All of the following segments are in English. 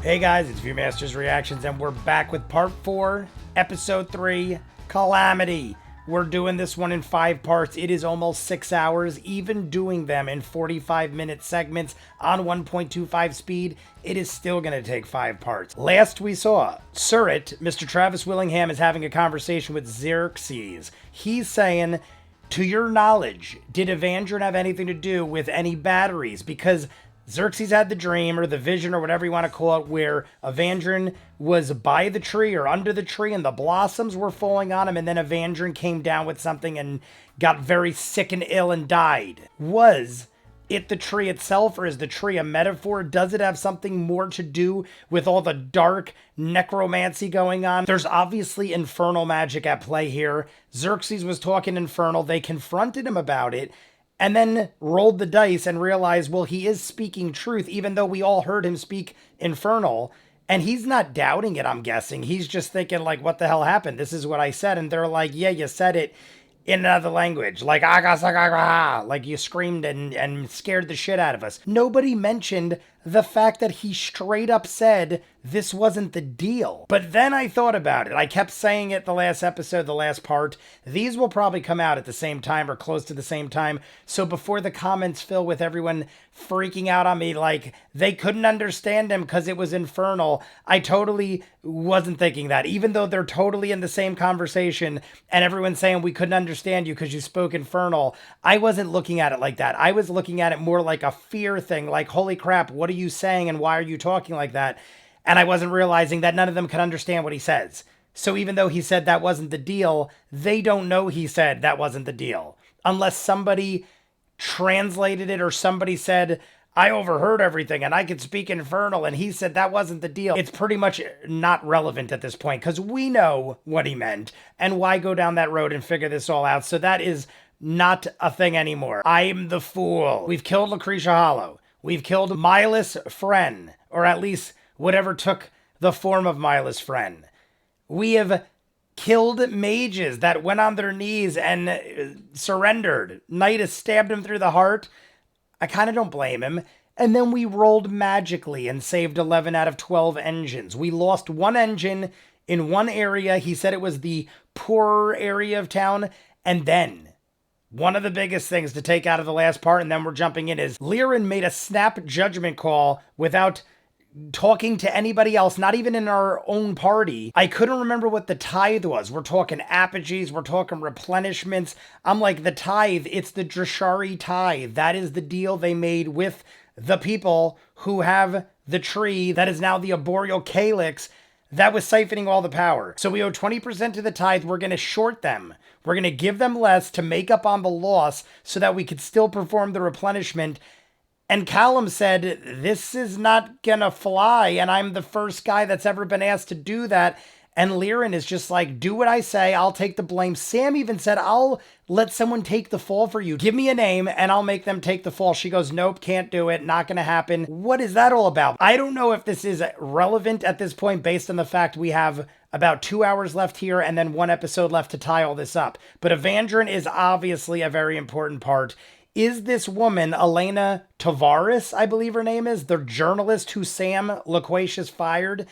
Hey guys, it's ViewMasters Reactions, and we're back with part 4, episode 3, Calamity. We're doing this one in 5 parts. It is almost 6 hours. Even doing them in 45-minute segments on 1.25 speed, it is still going to take 5 parts. Last we saw, Surratt, Mr. Travis Willingham, is having a conversation with Xerxes. He's saying, to your knowledge, did Exandria have anything to do with any batteries? Because Xerxes had the dream or the vision or whatever you want to call it, where Exandria was by the tree or under the tree and the blossoms were falling on him, and then Exandria came down with something and got very sick and ill and died. Was it the tree itself, or is the tree a metaphor? Does it have something more to do with all the dark necromancy going on? There's obviously infernal magic at play here. Xerxes was talking infernal. They confronted him about it, and then rolled the dice and realized, well, he is speaking truth, even though we all heard him speak infernal. And he's not doubting it, I'm guessing. He's just thinking, like, what the hell happened? This is what I said. And they're like, yeah, you said it in another language. Like, like you screamed and scared the shit out of us. Nobody mentioned the fact that he straight up said this wasn't the deal. But then I thought about it. I kept saying it the last episode, the last part. These will probably come out at the same time or close to the same time. So before the comments fill with everyone freaking out on me like they couldn't understand him because it was infernal, I totally wasn't thinking that. Even though they're totally in the same conversation and everyone's saying we couldn't understand you because you spoke infernal, I wasn't looking at it like that. I was looking at it more like a fear thing, like, holy crap, what are you saying and why are you talking like that? And I wasn't realizing that none of them could understand what he says. So even though he said that wasn't the deal, they don't know he said that wasn't the deal. Unless somebody translated it or somebody said, I overheard everything and I could speak infernal and he said that wasn't the deal. It's pretty much not relevant at this point because we know what he meant, and why go down that road and figure this all out? So that is not a thing anymore. I'm the fool. We've killed Lucretia Hollow. We've killed Milus Fren, or at least whatever took the form of Milus Fren. We have killed mages that went on their knees and surrendered. Nidus stabbed him through the heart. I kind of don't blame him. And then we rolled magically and saved 11 out of 12 engines. We lost one engine in one area. He said it was the poorer area of town. And then one of the biggest things to take out of the last part, and then we're jumping in, is Liren made a snap judgment call without talking to anybody else, not even in our own party. I couldn't remember what the tithe was. We're talking apogees, we're talking replenishments. I'm like, the tithe, it's the Drashari tithe. That is the deal they made with the people who have the tree that is now the arboreal calyx that was siphoning all the power. So we owe 20% to the tithe. We're going to short them. We're going to give them less to make up on the loss so that we could still perform the replenishment. And Callum said, this is not gonna fly, and I'm the first guy that's ever been asked to do that. And Liren is just like, do what I say, I'll take the blame. Sam even said, I'll let someone take the fall for you. Give me a name and I'll make them take the fall. She goes, nope, can't do it, not gonna happen. What is that all about? I don't know if this is relevant at this point based on the fact we have about 2 hours left here and then 1 episode left to tie all this up. But Exandria is obviously a very important part. Is this woman, Elena Tavares, I believe her name is, the journalist who Sam Loquacious fired?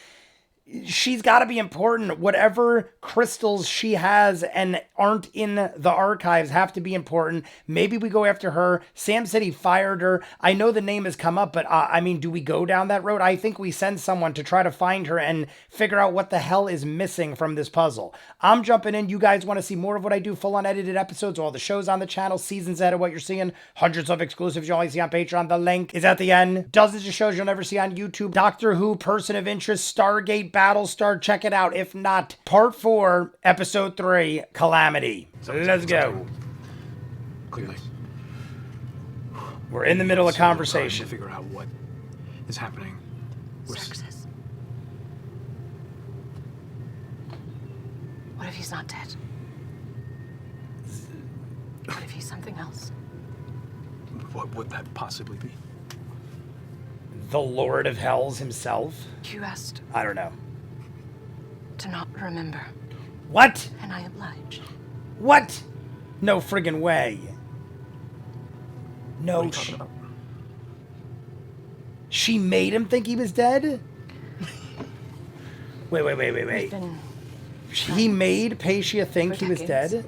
She's got to be important. Whatever crystals she has and aren't in the archives have to be important. Maybe we go after her. Sam said he fired her. I know the name has come up, but I mean, do we go down that road? I think we send someone to try to find her and figure out what the hell is missing from this puzzle. I'm jumping in. You guys want to see more of what I do? Full unedited episodes, all the shows on the channel, seasons ahead of what you're seeing, hundreds of exclusives you only see on Patreon. The link is at the end. Dozens of shows you'll never see on YouTube. Doctor Who, Person of Interest, Stargate, Battlestar, check it out. If not, part 4, episode 3, Calamity. Let's go. Clearly. We're in the middle of conversation. To figure out what is happening. Xerxes. What if he's not dead? What if he's something else? What would that possibly be? The Lord of Hells himself? You asked I don't know. to not remember, What? and I obliged. What? No friggin' way. No. What are you talking about? She made him think he was dead? Wait. We've been He made Paisha think For he was decades. dead?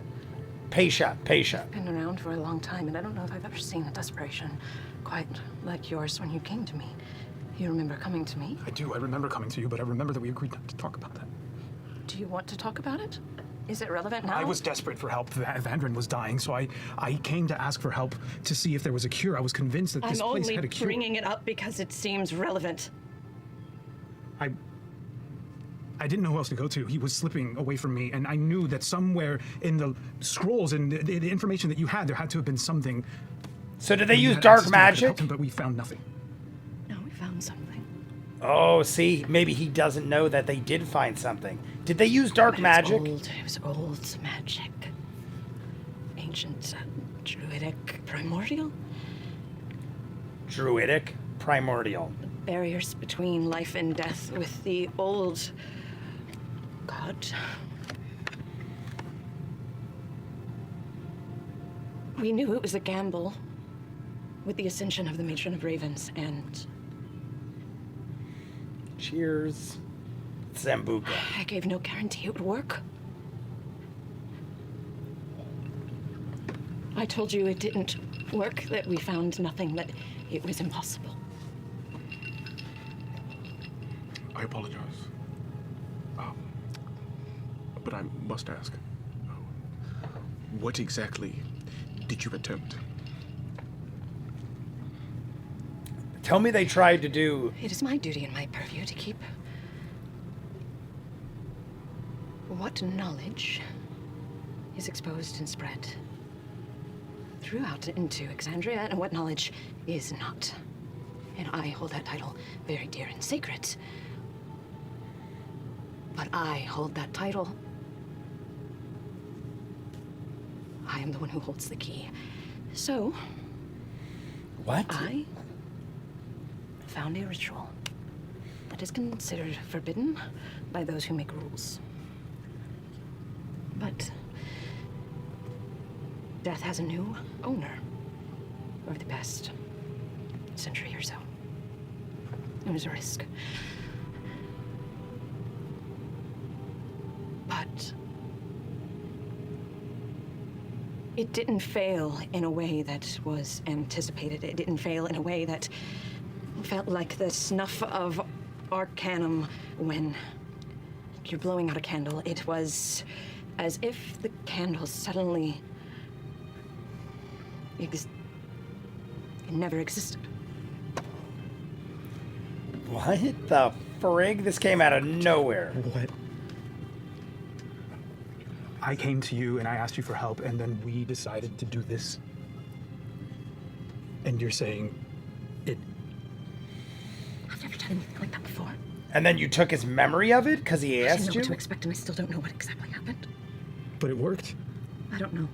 Paisha. been around for a long time, and I don't know if I've ever seen a desperation quite like yours when you came to me. You remember coming to me? I do. I remember coming to you, but I remember that we agreed not to talk about that. Do you want to talk about it? Is it relevant now? I was desperate for help. Vandrin was dying, so I came to ask for help to see if there was a cure. I was convinced that this I'm place only had a cure. bringing it up because it seems relevant. I didn't know who else to go to. He was slipping away from me, and I knew that somewhere in the scrolls and the information that you had, there had to have been something. So did they that you use had dark access to that could magic? help him, but we found nothing. No, we found something. Oh, see, maybe he doesn't know that they did find something. Did they use dark magic? It was old magic. Ancient, druidic, primordial. Druidic, primordial. Barriers between life and death with the old god. We knew it was a gamble with the ascension of the Matron of Ravens, and Cheers. Zambuca. I gave no guarantee it would work. I told you it didn't work, that we found nothing, that it was impossible. I apologize. But I must ask, what exactly did you attempt? Tell me they tried to do... It is my duty and my purview to keep what knowledge is exposed and spread throughout into Exandria, and what knowledge is not. And I hold that title very dear and sacred. But I hold that title. I am the one who holds the key. So, What? I found a ritual that is considered forbidden by those who make rules. But death has a new owner over the past century or so. It was a risk. But it didn't fail in a way that was anticipated. It didn't fail in a way that felt like the snuff of arcanum when you're blowing out a candle. It was as if the candle suddenly it never existed. What the frig? This came out of nowhere. What? I came to you and I asked you for help, and then we decided to do this. And you're saying it. I've never done anything like that before. And then you took his memory of it because he I didn't asked know you? what to expect, and I still don't know what exactly happened. But it worked. I don't know.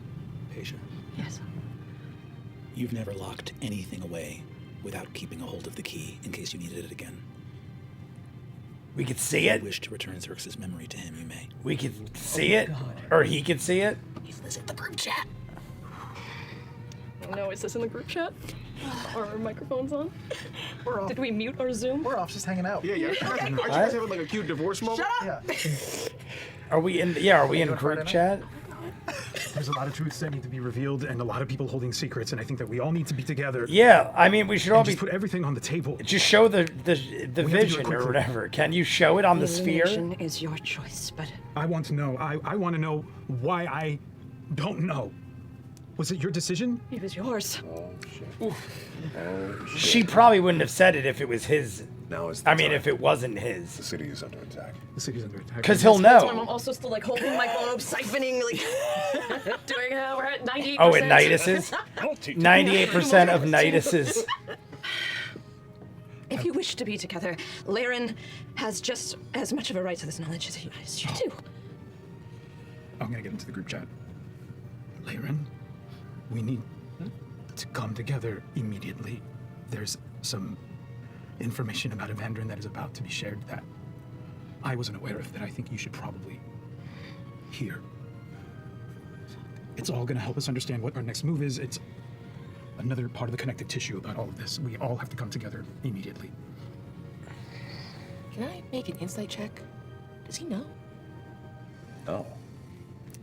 Paisha, Yes. you've never locked anything away without keeping a hold of the key in case you needed it again. We could see If it. you wish to return Xerxes' memory to him, you may. We could see it. Or he could see it. Visit the group chat. Oh no, is this in the group chat? Are our microphones on? We're off. Did we mute our Zoom? We're off, just hanging out. Yeah. Aren't you guys having like a cute divorce moment? Yeah. Are we in? Yeah, are we in doing group Friday chat? There's a lot of truths that need to be revealed, and a lot of people holding secrets, and I think that we all need to be together. Yeah, I mean, we should all And be. just put everything on the table. Just show the do it vision or quickly. whatever. Can you show it on the sphere? Illumination is your choice, but I want to know. I want to know why I don't know. Was it your decision? It was yours. She probably wouldn't have said it if it was his. Now is the I mean, time. if it wasn't The his. city is under attack. The city's under attack. Because he'll That's why I'm know. also still like holding my globe, siphoning, like doing. We're at 98%. Oh, and Nidus's? Don't teach 98% of Nidus's. if you wish to be together, Laren has just as much of a right to this knowledge as you do. I'm gonna get into the group chat. Laren, we need to come together immediately. There's some information about Evandrin that is about to be shared that I wasn't aware of, that I think you should probably hear. It's all gonna help us understand what our next move is. It's another part of the connective tissue about all of this. We all have to come together immediately. Can I make an insight check? Does he know? Oh.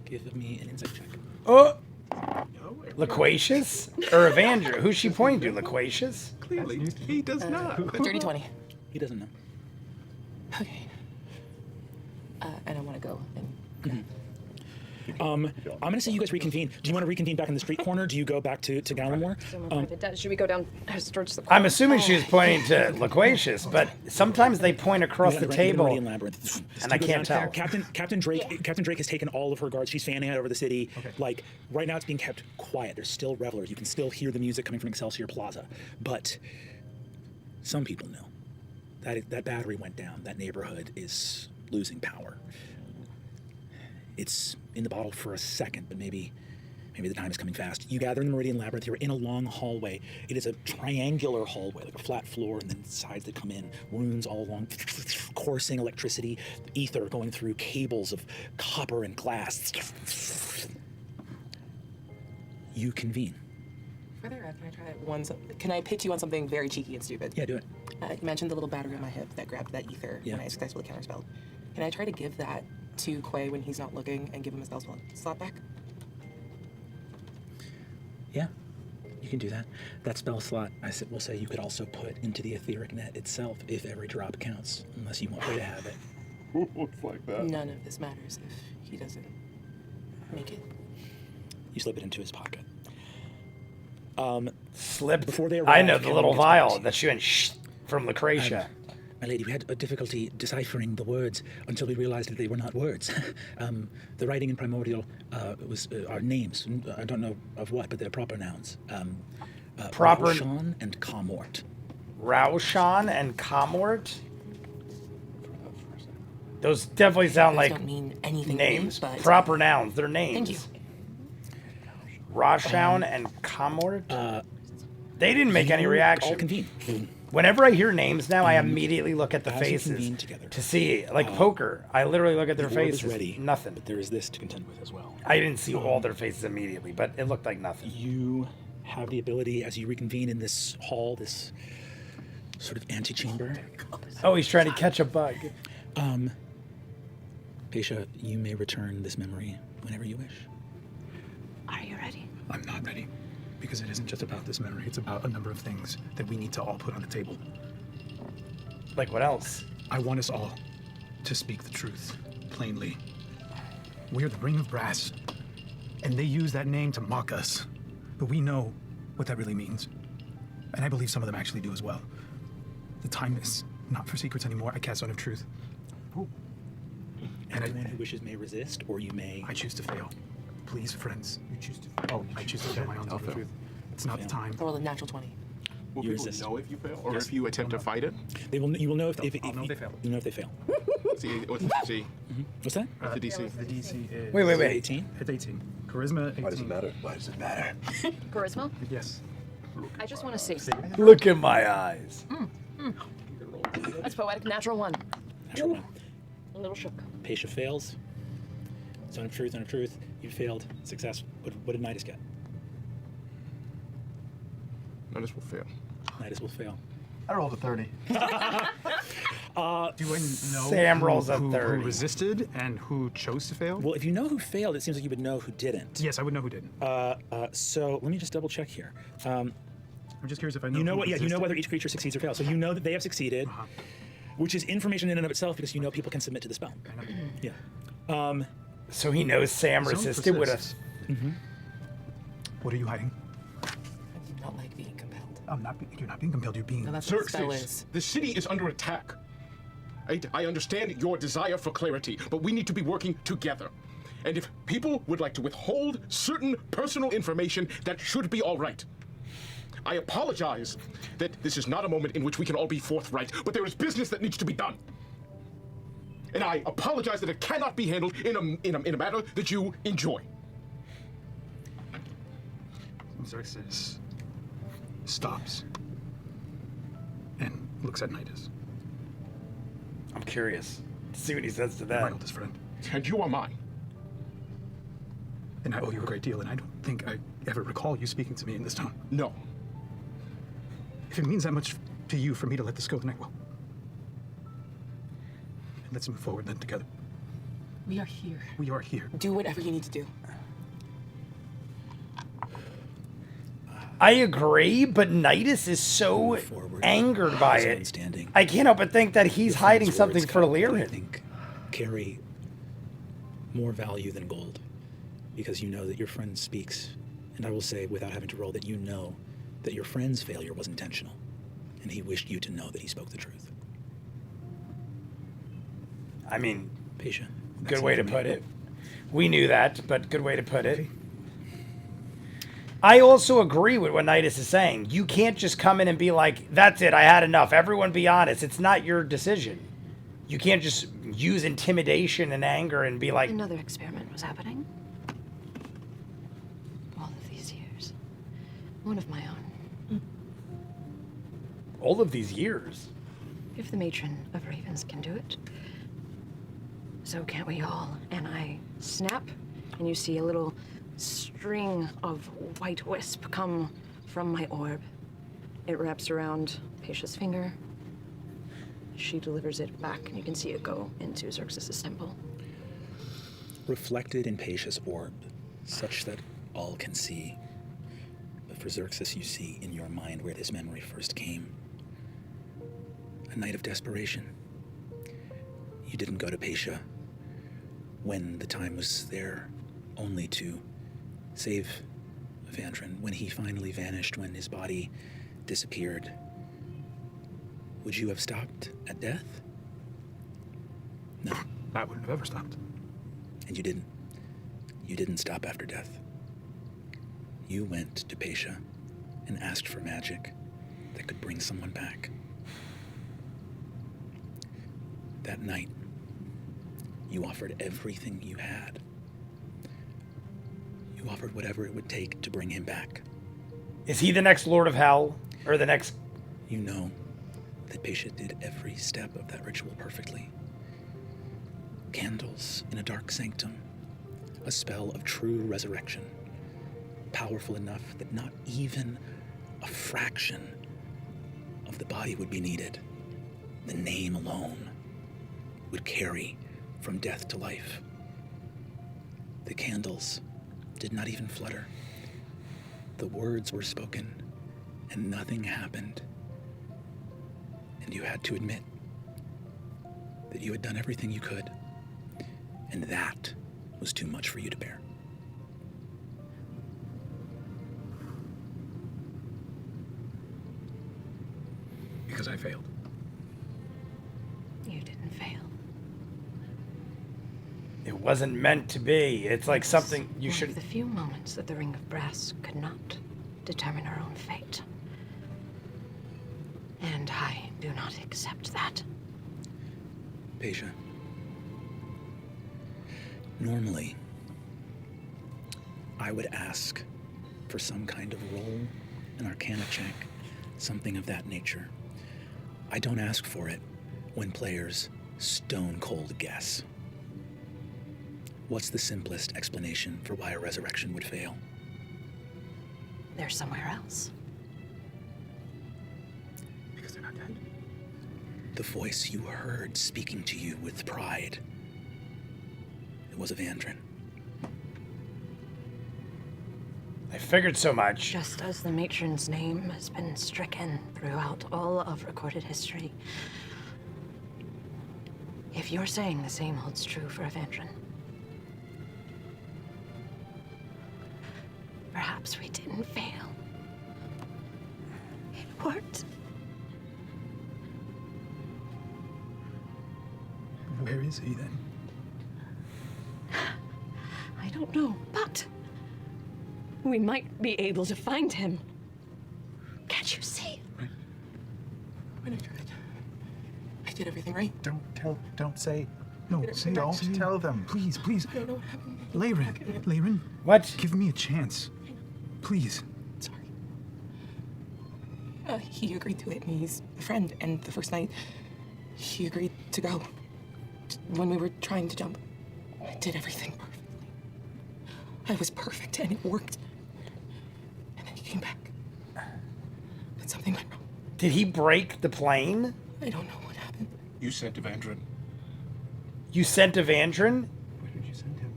Give me an insight check. Oh! Loquacious? Or Evandria? Who's she pointing to? Loquacious? Clearly, he does not. Dirty 20. He doesn't know. Okay. And I want to go. And I'm going to say you guys reconvene. Do you want to reconvene back in the street corner? Do you go back to Gallimore? Should we go down towards the I'm assuming she was pointing to Loquacious, but sometimes they point across the table, Meridian Labyrinth. and I can't tell. Captain Drake has taken all of her guards. She's fanning out over the city. Okay. Like right now, it's being kept quiet. There's still revelers. You can still hear the music coming from Excelsior Plaza, but some people know that battery went down. That neighborhood is losing power. It's in the bottle for a second, but maybe the time is coming fast. You gather in the Meridian Labyrinth. You're in a long hallway. It is a triangular hallway, like a flat floor, and then sides that come in, runes all along, coursing electricity, ether going through cables of copper and glass. You convene. for the record, can I try one? Can I pitch you on something very cheeky and stupid? Yeah, do it. You mentioned the little battery on my hip that grabbed that ether Yeah. when I successfully counterspelled. Can I try to give that to Quay when he's not looking and give him a spell slot back? Yeah, you can do that. That spell slot, will say you could also put into the etheric net itself if every drop counts, unless you want me to have it. Looks like that. None of this matters if he doesn't make it. You slip it into his pocket. Slipped. Before they I arrive, know the Cameron little gets back vial to you. that she went shh from Lucretia. My lady, we had a difficulty deciphering the words until we realized that they were not words. The writing in primordial was our names. I don't know of what, but they're proper nouns. Proper- Raushan and Comort. Raushan and Comort. Those definitely sound Those like don't mean anything names. to me, but Proper nouns. They're names. thank you. Raushan and Comort. They didn't make any You reaction. all convene. Whenever I hear names now, I immediately look at the As you faces convene together, to see, like poker. I literally look at their The orb is faces. ready, Nothing. but there is this to contend with as well. I didn't see all their faces immediately, but it looked like nothing. You have the ability, as you reconvene in this hall, this sort of antechamber. Oh, he's trying to catch a bug. Pesha, you may return this memory whenever you wish. Are you ready? I'm not ready. Because it isn't just about this memory, it's about a number of things that we need to all put on the table. Like what else? I want us all to speak the truth, plainly. We're the Ring of Brass, and they use that name to mock us. But we know what that really means. And I believe some of them actually do as well. The time is not for secrets anymore. I cast Zone of Truth. And Anyone who wishes may resist, or you may... I choose to fail. Please, friends. You choose to fail. I choose to fail my own Zone of Truth. It's not the time. Roll a natural 20. Will You people resist. know if you fail, or Yes. if you attempt to fight it? You will know if I'll know if they fail. You know if they fail. See, what's the DC? What's that? What's the DC? The DC is... Wait. 18? It's 18. Charisma, 18. Why does it matter? Why does it matter? Charisma? Yes. I just want to see. Look in my eyes. That's poetic. Natural 1. Natural one. A little shook. Pesha fails. Zone of Truth. You failed. Success. What did Nidus get? None will fail. Nidus will fail. I rolled a 30. Do I know Sam rolls a who 30. resisted and who chose to fail? Well, if you know who failed, it seems like you would know who didn't. Yes, I would know who didn't. So let me just double check here. I'm just curious if I know. You know who what? Yeah, you know resisted. whether each creature succeeds or fails. So you know that they have succeeded, which is information in and of itself because you know people can submit to the spell. Yeah. So he knows Sam Zone resisted with persists. us. What are you hiding? I do not like being compelled. You're not being compelled. You're being. No, that's what the spell Xerxes, is. the city is under attack. I understand your desire for clarity, but we need to be working together. And if people would like to withhold certain personal information, that should be all right. I apologize that this is not a moment in which we can all be forthright, but there is business that needs to be done. And I apologize that it cannot be handled in a manner that you enjoy. Xerxes stops and looks at Nidus, I'm curious to see what he says to my that. oldest friend. And you are mine. And I owe you a great deal, and I don't think I ever recall you speaking to me in this tone. No. If it means that much to you for me to let this go, then I will. And let's move forward then together. We are here. We are here. Do whatever you need to do. I agree, but Nidus is so Move forward. angered by His own it. standing. I can't help but think that he's Your hiding friend's something words, for Cal, I Lyran. think carry more value than gold, because you know that your friend speaks, and I will say, without having to roll, that you know that your friend's failure was intentional, and he wished you to know that he spoke the truth. I mean, Patient. good way to put it. We knew that, but good way to put it. I also agree with what Nidus is saying. You can't just come in and be like, that's it, I had enough. Everyone be honest. It's not your decision. You can't just use intimidation and anger and be like... Another experiment was happening. All of these years. One of my own. All of these years. If the matron of Ravens can do it, so can't we all. And I snap, and you see a little string of white wisp come from my orb. It wraps around Paisha's finger. She delivers it back, and you can see it go into Xerxes' temple. Reflected in Paisha's orb, such that all can see. But for Xerxes, you see in your mind where this memory first came. A night of desperation. You didn't go to Paisha when the time was there, only to save Evandrin. When he finally vanished, when his body disappeared, would you have stopped at death? No. I wouldn't have ever stopped. And you didn't. You didn't stop after death. You went to Paisha and asked for magic that could bring someone back. That night, you offered everything you had. You offered whatever it would take to bring him back. Is he the next Lord of Hell? Or the next... You know that Paisha did every step of that ritual perfectly. Candles in a dark sanctum. A spell of true resurrection. Powerful enough that not even a fraction of the body would be needed. The name alone would carry from death to life. The candles did not even flutter. The words were spoken, and nothing happened. And you had to admit that you had done everything you could, and that was too much for you to bear. Because I failed. You didn't fail. It wasn't meant to be. It's like something you One should... of the few moments that the Ring of Brass could not determine her own fate. And I do not accept that. Paisha, normally, I would ask for some kind of roll, an arcana check, something of that nature. I don't ask for it when players stone cold guess. What's the simplest explanation for why a resurrection would fail? They're somewhere else. Because they're not dead. The voice you heard speaking to you with pride, it was Evandrin. I figured so much. Just as the matron's name has been stricken throughout all of recorded history. If you're saying the same holds true for Evandrin, perhaps we didn't fail. It worked. Where is he then? I don't know, but we might be able to find him. Can't you see? When I tried, I did everything right. Don't say. No, don't tell them. Please, please. I don't know what happened. Lyran, What? give me a chance. Please. Sorry. He agreed to it, and he's a friend. And the first night, he agreed to go. When we were trying to jump, I did everything perfectly. I was perfect, and it worked. And then he came back. But something went wrong. Did he break the plane? I don't know what happened. You sent Evandrin. You sent Evandrin?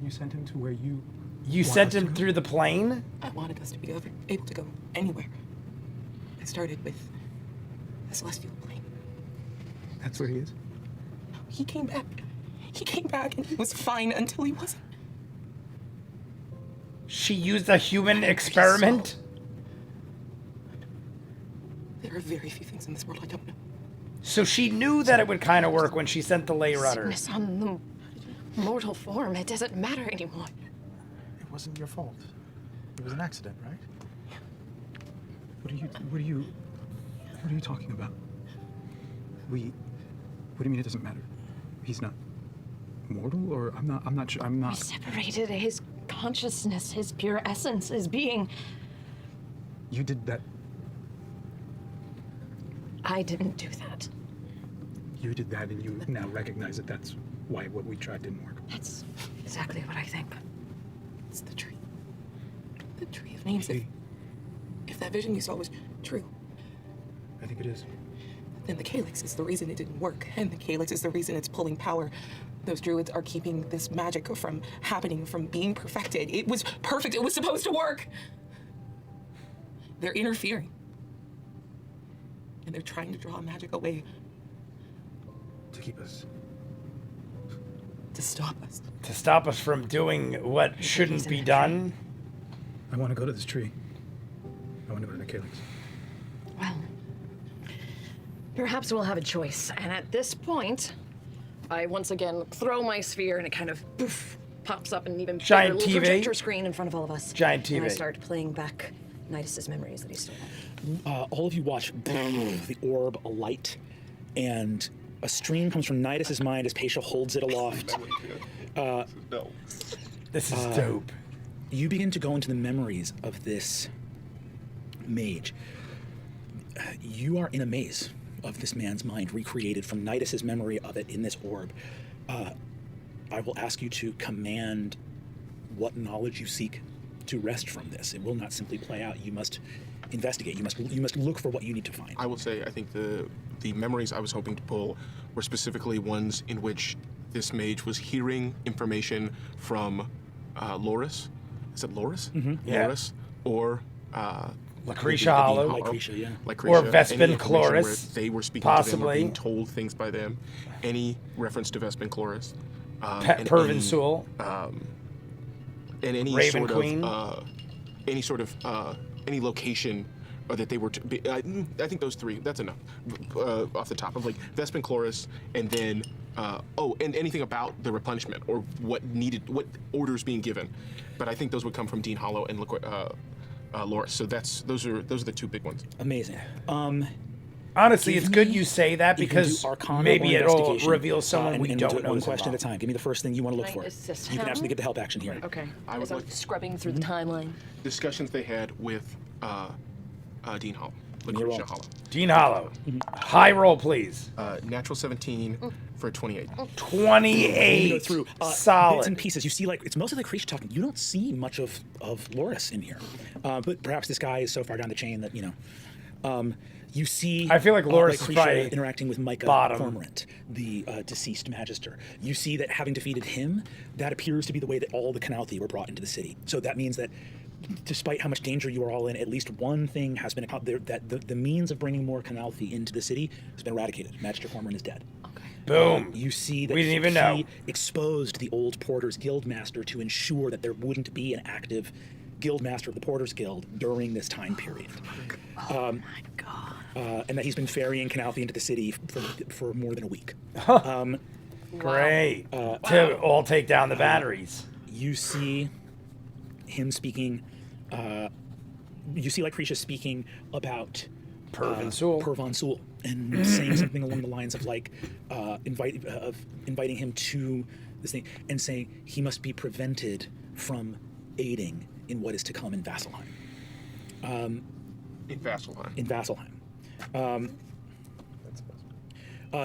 you sent him to where you... You want sent us to him go? through the plane? I wanted us to be able to go anywhere. I started with the celestial plane. That's where he is? He came back. He came back and he was fine until he wasn't. She used a human experiment? There are very few things in this world I don't know. So she knew that it would kind of work when she sent the lay rudder. Sickness on the mortal form. It doesn't matter anymore. It wasn't your fault. It was an accident, right? What are you talking about? What do you mean it doesn't matter? He's not mortal, or I'm not sure. We separated his consciousness, his pure essence, his being. You did that. I didn't do that. You did that, and you now recognize that that's why what we tried didn't work. That's exactly what I think. It's the tree. The tree of names. If that vision you saw was true, I think it is. then the calyx is the reason it didn't work, and the calyx is the reason it's pulling power. Those druids are keeping this magic from happening, from being perfected. It was perfect. It was supposed to work. They're interfering. And they're trying to draw magic away To keep us. to stop us. To stop us from doing what shouldn't be done? I want to go to this tree. I want to go to the calyx. Well, perhaps we'll have a choice. And at this point, I once again throw my sphere and it kind of poof, pops up an even bigger Giant little TV. projector screen in front of all of us. Giant And I TV. start playing back Nidus's memories that he stole. All of you watch the orb alight, and a stream comes from Nidus's mind as Paisha holds it aloft. This is dope. You begin to go into the memories of this mage. You are in a maze of this man's mind, recreated from Nidus's memory of it in this orb. I will ask you to command what knowledge you seek to wrest from this. It will not simply play out. You must investigate. You must look for what you need to find. I will say, I think the memories I was hoping to pull were specifically ones in which this mage was hearing information from Loris. Is it Loris? Mm-hmm. Yeah. Loris or Lucretia Hollow. Lucretia, yeah. Lucretia, Or Vespin any information where Chloris, they were speaking to them or possibly. being told things by them. Any reference to Vespin Chloris. Pet and Pervinsul. And any Raven sort Queen. of any location that they were to be, I think those three, that's enough off the top of like Vespin Chloris, and then and anything about the replenishment or what orders being given. But I think those would come from Dean Hollow and Loris. So those are the two big ones. Amazing. Honestly, it's Give good me- you say that you can do because Arcana maybe or it'll investigation, reveal someone and we do don't it know. one is question at a involved. time. Give me the first thing you want to look Can I for. assist You can him? absolutely get the help action here. Okay. I would As I'm like- scrubbing through the timeline. Discussions they had with Dean Hollow, me Lucretia roll. Hollow. Dean Hollow. High roll, please. Natural 17 for 28. 28. You go through Solid. bits and pieces. You see, like, it's mostly the creature talking. You don't see much of Loris in here, but perhaps this guy is so far down the chain that you see. I feel like Loris is Lucretia probably interacting with Micah bottom. Cormorant, the deceased magister. You see that having defeated him, that appears to be the way that all the Canalthi were brought into the city. So that means that, despite how much danger you are all in, at least one thing has been accomplished. That the means of bringing more Canalthi into the city has been eradicated. Magister Cormorant is dead. Boom. You see that We didn't even know. he exposed the old Porters Guildmaster to ensure that there wouldn't be an active Guildmaster of the Porters Guild during this time period. Oh my god. And that he's been ferrying Canalthi into the city for more than a week. Great. To all take down the batteries. You see him speaking. You see Lucretia speaking about Pervinsul and saying something along the lines of like inviting him to this thing and saying he must be prevented from aiding in what is to come in Vasselheim. In Vasselheim. In Vasselheim.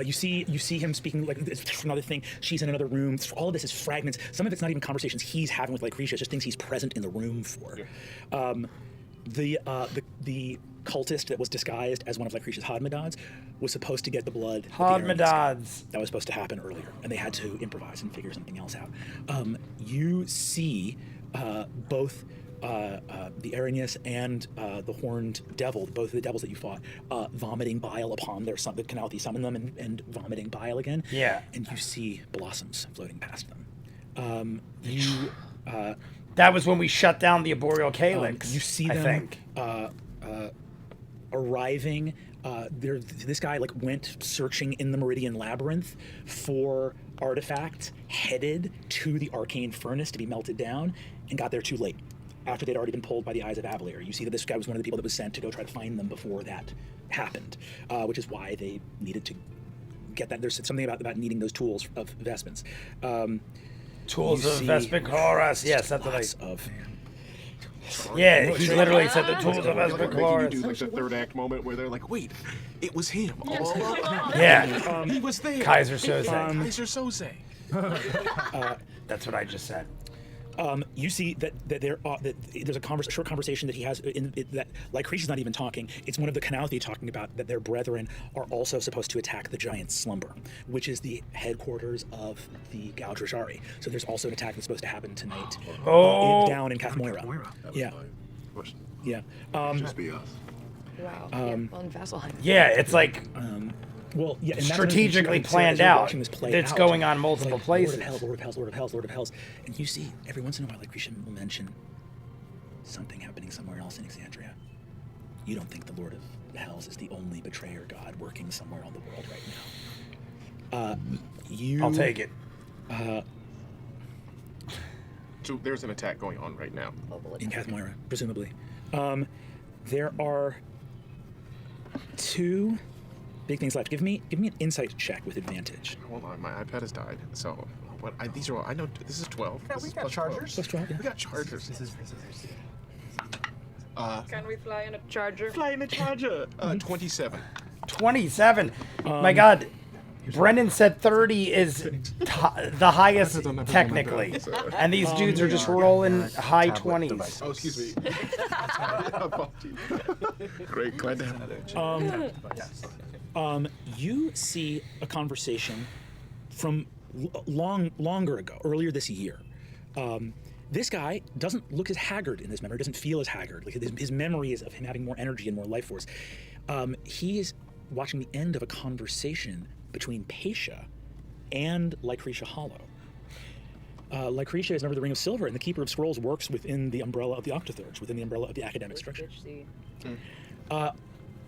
You see him speaking like another thing. She's in another room. All of this is fragments. Some of it's not even conversations he's having with Lucretia. It's just things he's present in the room for. Yeah. The cultist that was disguised as one of Lycretia's Hodmedads was supposed to get the blood. Hodmedads. That was supposed to happen earlier, and they had to improvise and figure something else out. You see both the Arrhenius and the Horned Devil, both of the devils that you fought, vomiting bile upon their the Calamity summoned them and vomiting bile again. Yeah. And you see blossoms floating past them. That was when we shut down the Arboreal Calyx. You see I them think. arriving. This guy went searching in the Meridian Labyrinth for artifacts headed to the Arcane Furnace to be melted down, and got there too late, after they'd already been pulled by the Eyes of Avalier. You see that this guy was one of the people that was sent to go try to find them before that happened, which is why they needed to get that. There's something about needing those tools of Vespens. Tools of Vespin Chorus. Yes, that's what I... of... Yeah, he literally said the tools of Like, Vespin making you Chorus. do like the third act moment where they're like, wait, it was him all along. Yeah. He was there. Kaiser Soze. Kaiser Soze. That's what I just said. You see that there's a short conversation that he has that Lycretia's not even talking. It's one of the Calamity talking about that their brethren are also supposed to attack the Giant Slumber, which is the headquarters of the Gaudrajari. So there's also an attack that's supposed to happen tonight down in Cathmoira. Yeah. Yeah. Just be us. Wow. On Vasselheim. Yeah, it's like well, yeah, and that's strategically planned out. It's going on multiple places. Lord of Hells, Lord of Hells, Lord of Hells. And you see, every once in a while, Lycretia will mention something happening somewhere else in Exandria. You don't think the Lord of Hells is the only betrayer god working somewhere on the world right now. I'll take it. So there's an attack going on right now. In Cathmoira, presumably. There are 2 big things left. Give me an insight check with advantage. Hold on, my iPad has died. So what? These are all. I know this is 12. Yeah, This we is got plus chargers. 12. Plus 12, yeah. We got chargers. This is Can we fly in a charger? Fly in a charger. 27. 27. My God. Brendan said 30 is the highest technically. And these dudes are just rolling high 20s. Oh, excuse me. Apologies. Great, glad to have You see a conversation from longer ago, earlier this year. This guy doesn't look as haggard in this memory, doesn't feel as haggard. Like his memory is of him having more energy and more life force. He is watching the end of a conversation between Patia and Lycretia Hollow. Lycretia is a member of the Ring of Silver, and the Keeper of Scrolls works within the umbrella of the Octothurge, within the umbrella of the academic structure.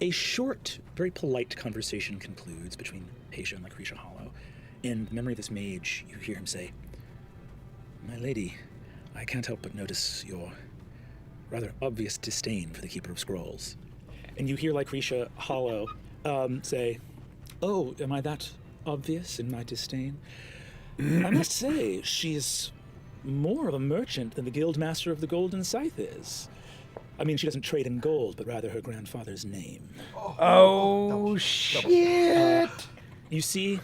A short, very polite conversation concludes between Patia and Lycretia Hollow. In the memory of this mage, you hear him say, "My lady, I can't help but notice your rather obvious disdain for the Keeper of Scrolls." And you hear Lycretia Hollow say, "Oh, am I that obvious in my disdain? I must say, she's more of a merchant than the guild master of the Golden Scythe is. I mean, she doesn't trade in gold, but rather her grandfather's name." Oh, shit. You see...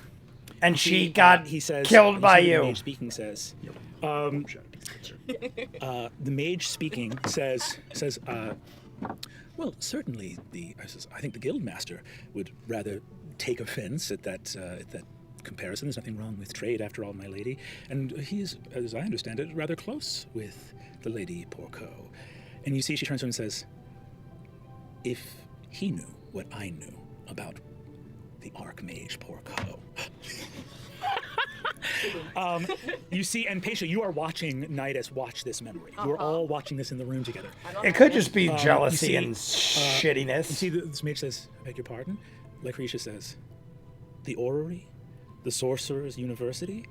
And she got killed by you. The mage speaking says... the mage speaking says... well, certainly, I think the guild master would rather take offense at that comparison. There's nothing wrong with trade, after all, my lady. And he is, as I understand it, rather close with the Lady Porco. And you see she turns to him and says, "If he knew what I knew about the Archmage Porco." You see, and Patia, you are watching Nidus watch this memory. You're all watching this in the room together. It could just be jealousy and shittiness. You see, this mage says, "I beg your pardon?" Lycretia says, "The orrery? The Sorcerer's University?"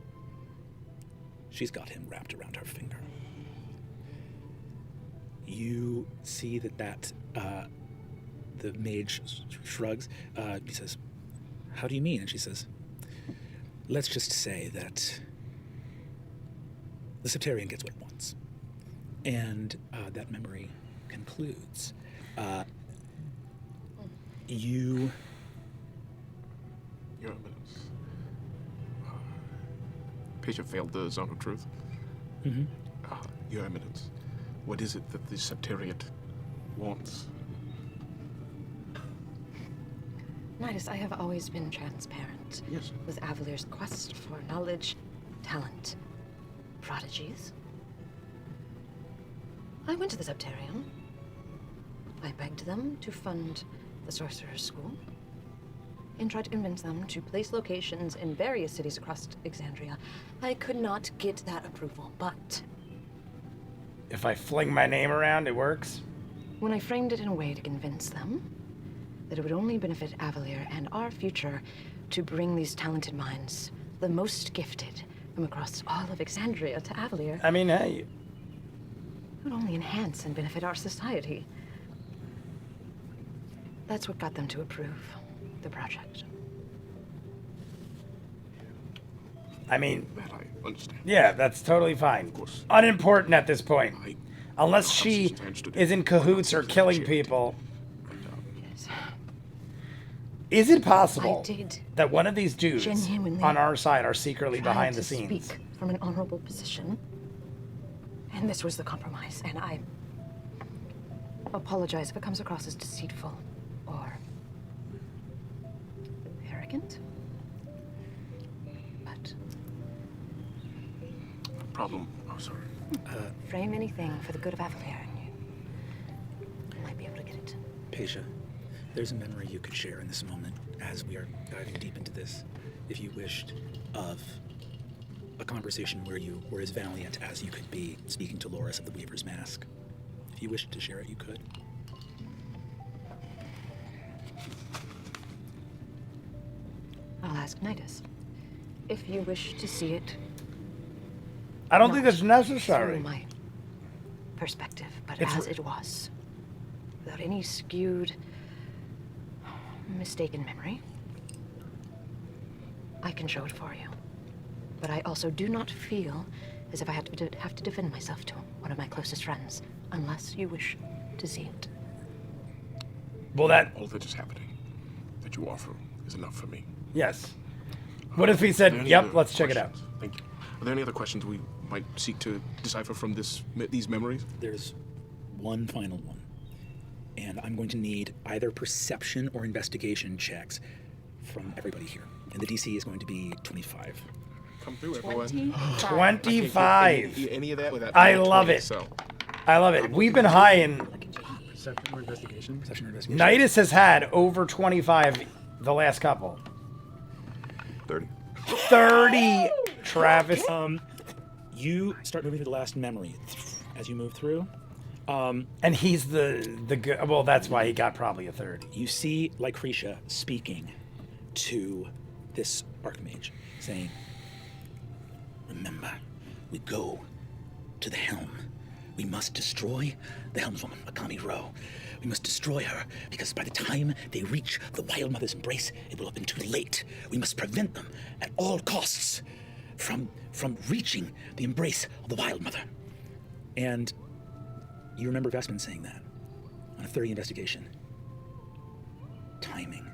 She's got him wrapped around her finger. You see that the mage shrugs. He says, "How do you mean?" And she says, "Let's just say that the Septarian gets what it wants." And that memory concludes. Your Eminence. Patient failed the zone of truth. Mm-hmm. Your Eminence, what is it that the Septarian wants? Nidus, I have always been transparent. Yes. With Avalir's quest for knowledge, talent, prodigies. I went to the Septarium. I begged them to fund the Sorcerer's School and tried to convince them to place locations in various cities across Exandria. I could not get that approval, but If I fling my name around, it works. when I framed it in a way to convince them that it would only benefit Avalir and our future to bring these talented minds, the most gifted from across all of Exandria, to Avalir, I mean, hey, it would only enhance and benefit our society. That's what got them to approve the project. I mean, That I understand. yeah, that's totally fine. Of course. Unimportant at this point. Unless she I understood. is in cahoots or killing people. Yes. Is it possible I did that one of these dudes genuinely on our side are secretly tried behind the to scenes? speak from an honorable position, and this was the compromise. And I apologize if it comes across as deceitful or arrogant. But Problem. Oh, sorry. frame anything for the good of Avalir, and you might be able to get it. Paisha, there's a memory you could share in this moment as we are diving deep into this, if you wished, of a conversation where you were as valiant as you could be speaking to Loris of the Weaver's Mask. If you wished to share it, you could. I'll ask Nidus. If you wish to see it, I don't think not that's necessary. through my perspective, but It's- as it was, without any skewed, mistaken memory, I can show it for you. But I also do not feel as if I have to defend myself to one of my closest friends, unless you wish to see it. Well, that, All that is happening that you offer is enough for me. yes. What if he Are there said, any yep, other let's check it out? questions? Thank you. Are there any other questions we might seek to decipher from these memories? There's one final one. And I'm going to need either perception or investigation checks from everybody here. And the DC is going to be 25. Come through, everyone. 25. Any of that without I being a love 20, it. So. I love it. We've been high in... Perception or investigation? Perception or investigation? Nidus has had over 25 the last couple. 30. 30, Travis. You start moving to the last memory. As you move through, And he's the good... Well, that's why he got probably a 30. you see Lycretia speaking to this Archmage, saying, "Remember, we go to the helm. We must destroy the helmswoman, Akami Ro. We must destroy her, because by the time they reach the Wild Mother's embrace, it will have been too late. We must prevent them at all costs from reaching the embrace of the Wild Mother." And you remember Vestman saying that on a 30 investigation. Timing,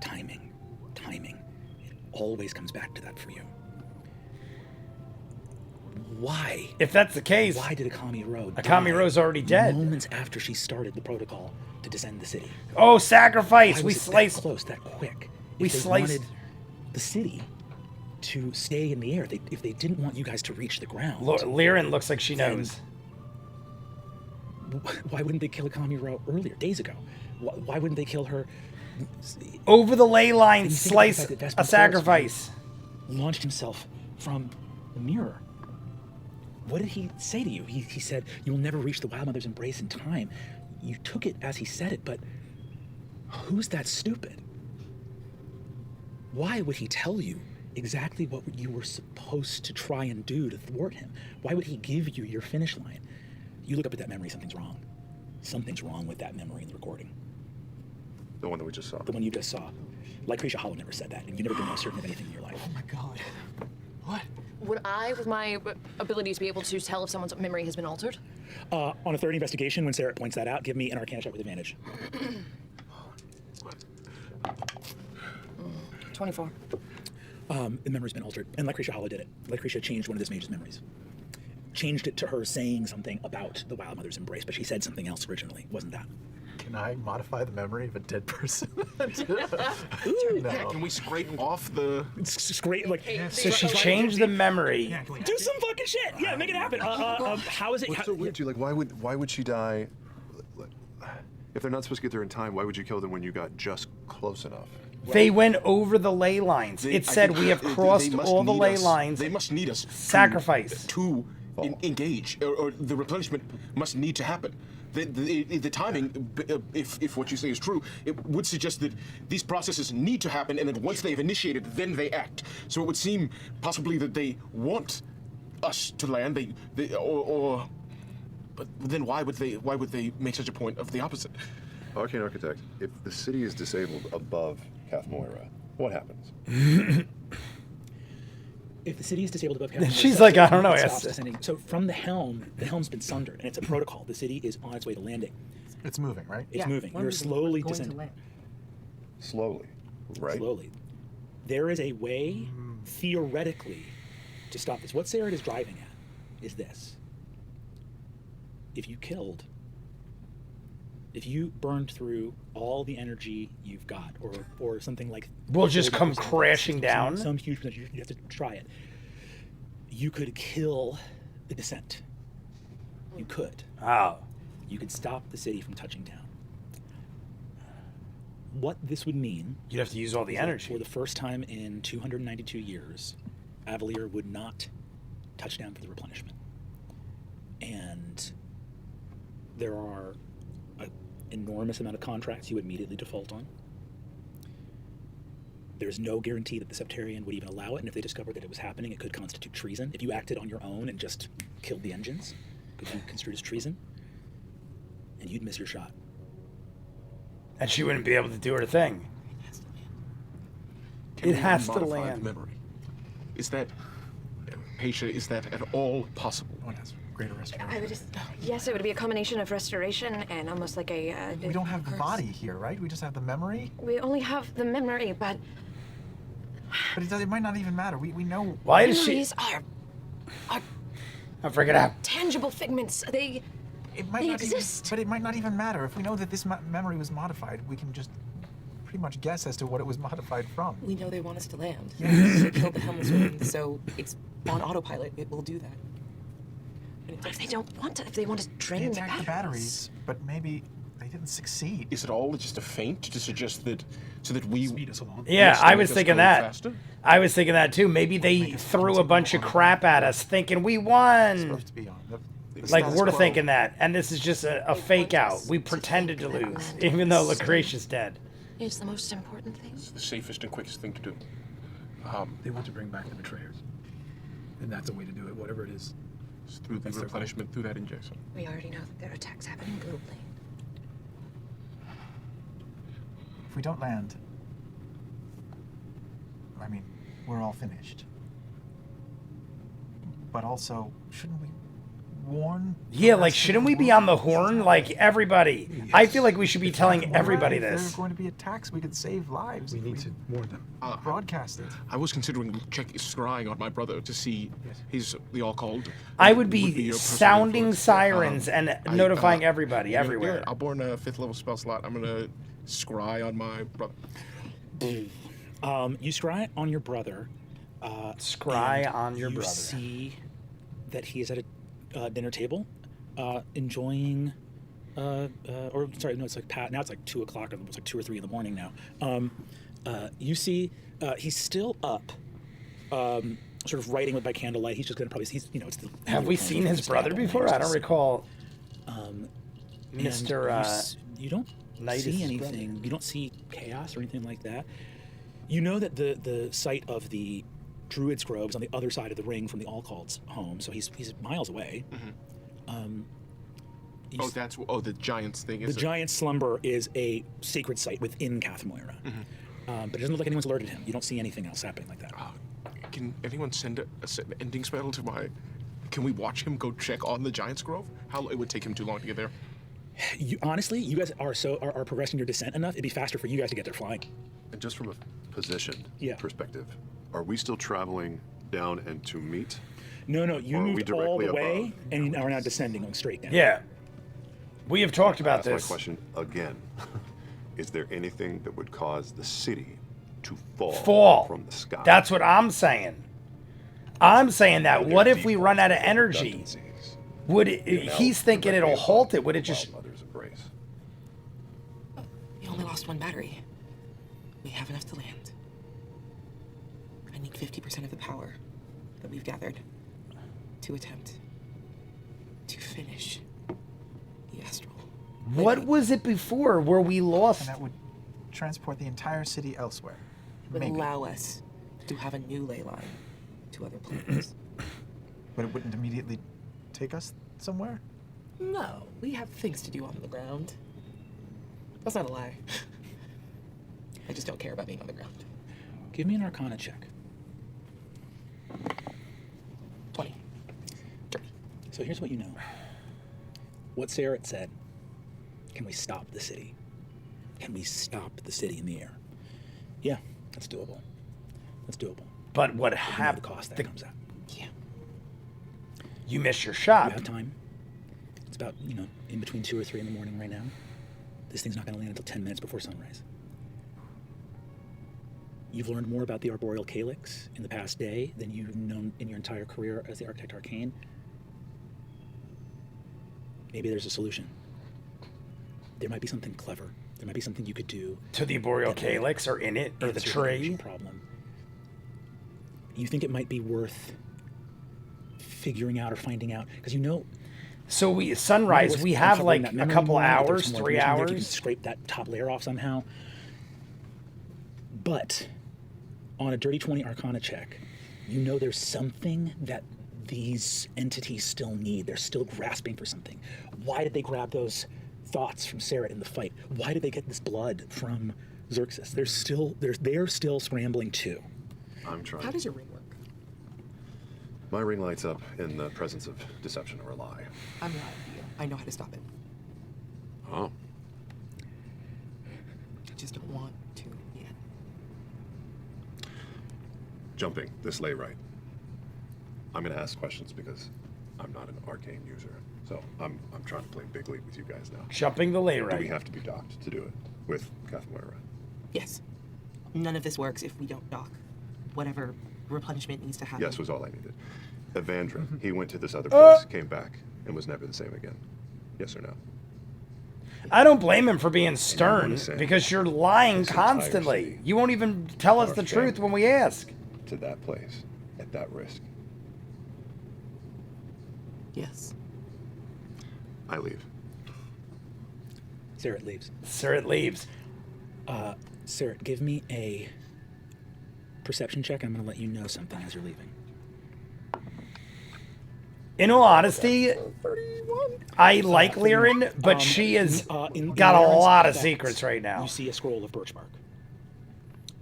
timing, timing. It always comes back to that for you. Why? If that's the case, Why did Akami Ro Akami die Ro's already dead. moments after she started the protocol to descend the city? oh, sacrifice. Why We was it that sliced... close, that quick? We If they sliced- wanted the city to stay in the air, if they didn't want you guys to reach the ground, Liren looks like she knows. why wouldn't they kill Akami Ro earlier, days ago? Why wouldn't they kill her? Over the ley line, And you think slice about the fact that a Vespin sacrifice. Launched himself from the mirror. What did he say to you? He said, "You will never reach the Wild Mother's embrace in time." You took it as he said it, but who's that stupid? Why would he tell you exactly what you were supposed to try and do to thwart him? Why would he give you your finish line? You look up at that memory, something's wrong. Something's wrong with that memory in the recording. The one that we just saw. The one you just saw. Like Krisha Hollow never said that, and you've never been more certain of anything in your life. Oh my god. What? Would I, with my abilities, be able to tell if someone's memory has been altered? On a 30 investigation, when Sarah points that out, give me an Arcana check with advantage. 24. The memory's been altered, and Lycretia Hollow did it. Lycretia changed one of this mage's memories. Changed it to her saying something about the Wild Mother's embrace, but she said something else originally. Wasn't that? Can I modify the memory of a dead person? Yeah, can we scrape off the... Scrape, like... So she changed the memory. Do some fucking shit! Yeah, make it happen. How is it... What's so weird to you? Like, why would she die? If they're not supposed to get there in time, why would you kill them when you got just close enough? They went over the ley lines. It said we have crossed all the ley lines. They must need us. Sacrifice. To engage, or the replenishment must need to happen. The timing, if what you say is true, it would suggest that these processes need to happen, and that once they've initiated, then they act. So it would seem possibly that they want us to land. But then why would they make such a point of the opposite? Arcane Architect, if the city is disabled above Kath Moira, what happens? If the city is disabled above Kath She's like, I don't know. So from the helm's been sundered, and it's a protocol. The city is on its way to landing. It's moving, right? It's moving. You're slowly descending. Slowly, right? Slowly. There is a way, theoretically, to stop this. What Sarah is driving at is this. If you burned through all the energy you've got, or something like... We'll just come crashing down? Some huge percentage, you have to try it. You could kill the descent. You could. Oh. You could stop the city from touching down. What this would mean... You'd have to use all the energy. For the first time in 292 years, Avalier would not touch down for the replenishment. And there are an enormous amount of contracts you would immediately default on. There's no guarantee that the Septarian would even allow it, and if they discovered that it was happening, it could constitute treason. If you acted on your own and just killed the engines, it could be construed as treason, and you'd miss your shot. And she wouldn't be able to do her thing. It has to land. Memory. Is that, Paisha, is that at all possible? One has greater restoration. Yes, it would be a combination of restoration and almost like a... We don't have the body here, right? We just have the memory? We only have the memory, but... But it might not even matter. We know... Why does she... Memories are I'll figure it out. tangible figments. They exist. But it might not even matter. If we know that this memory was modified, we can just pretty much guess as to what it was modified from. We know they want us to land. They killed the helmless woman, so it's on autopilot. It will do that. What if they don't want to? If they want to drain They attacked the batteries, but maybe they didn't succeed. Is it all just a feint to suggest that, so that we... Speed us along. Yeah, I was thinking that. Faster? I was thinking that too. Maybe they threw a bunch of crap at us thinking we It's won. supposed to be on. The Like, status we're quo. thinking that. And this is just a fake out. We pretended to lose, even though Lucretia's dead. It's the most important thing. It's the safest and quickest thing to do. They want to bring back the betrayers. And that's a way to do it, whatever it is. It's through the replenishment, through that injection. We already know that there are attacks happening globally. If we don't land, I mean, we're all finished. But also, shouldn't we warn? Yeah, like, shouldn't we be on the horn? Like, everybody. I feel like we should be telling everybody If there this. are going to be attacks, we could save lives. We if need to warn them. broadcast it. I was considering scrying on my brother to see he's the all-called. I would be your personal sounding influence. sirens and notifying everybody Yeah, everywhere. I'll burn a 5th level spell slot. I'm gonna scry on my brother. You scry on your brother. Scry on your you brother. See that he is at a dinner table, enjoying, or sorry, no, it's like now it's like 2 o'clock, or it's like 2 or 3 in the morning now. You see, he's still up, sort of writing by candlelight. He's just gonna probably, it's the. Have we seen his brother before? I don't recall. Mr. You don't Knight is see his anything. brother. You don't see chaos or anything like that. You know that the site of the Druid's Grove is on the other side of the ring from the All-Called's home, so he's miles away. The Giants thing. The Giant Slumber is a sacred site within Kath Moira. But it doesn't look like anyone's alerted him. You don't see anything else happening like that. Can anyone send an ending spell to my... Can we watch him go check on the Giants Grove? It would take him too long to get there. Honestly, you guys are progressing your descent enough. It'd be faster for you guys to get there flying. And just from a position Yeah. perspective, are we still traveling down and to meet? No, you Or are we moved all directly the way, above? and you are now descending, going straight down. Yeah. We have talked about That's this. my question again. Is there anything that would cause the city to fall from the sky? That's what I'm saying. I'm saying that. Would What there if we be run out of multiple energy? redundancies? Would it, he's thinking it'll halt it? Would it just? Mother's embrace. We only lost one battery. We have enough to land. I need 50% of the power that we've gathered to attempt to finish the astral. What was it before where we lost? And that would transport the entire city elsewhere. Would Maybe. allow us to have a new ley line to other planets. But it wouldn't immediately take us somewhere? No, we have things to do on the ground. That's not a lie. I just don't care about being on the ground. Give me an Arcana check. 20. 30. So here's what you know. What Sarah said. Can we stop the city? Can we stop the city in the air? Yeah, that's doable. That's doable. But what The happened? cost that comes out. Yeah. You missed your We shot. have time. It's about, in between 2 or 3 in the morning right now. This thing's not going to land until 10 minutes before sunrise. You've learned more about the Arboreal Calyx in the past day than you've known in your entire career as the Architect Arcane. Maybe there's a solution. There might be something clever. There might be something you could do To the Arboreal Calyx or in it or the answer tree. energy problem. You think it might be worth figuring out or finding out? Because So we sunrise. We have like a couple hours, 3 If you can hours. scrape that top layer off somehow. But on a dirty 20 Arcana check, there's something that these entities still need. They're still grasping for something. Why did they grab those thoughts from Sarah in the fight? Why did they get this blood from Xerxes? They're still scrambling too. I'm trying. How does your ring work? My ring lights up in the presence of deception or a lie. I'm lying to you. I know how to stop it. Oh. I just don't want to yet. Jumping this lay right. I'm going to ask questions because I'm not an arcane user. So I'm trying to play big league with you guys now. Jumping the lay Do we right. have to be docked to do it with Kath Moira? Yes. None of this works if we don't dock. Whatever replenishment needs to happen. Yes was all I needed. Evandra, he went to this other place, came back, and was never the same again. Yes or no? I don't blame him for being stern wanna say, because you're lying this entire constantly. city, You won't even tell us our the truth family. when we ask. To that place, at that risk. Yes. I leave. Sarah leaves. Sir, it leaves. Sarah, give me a perception check. I'm going to let you know something as you're leaving. In all honesty, I like Liren, but she has got a lot of secrets right now. You see a scroll of birch bark.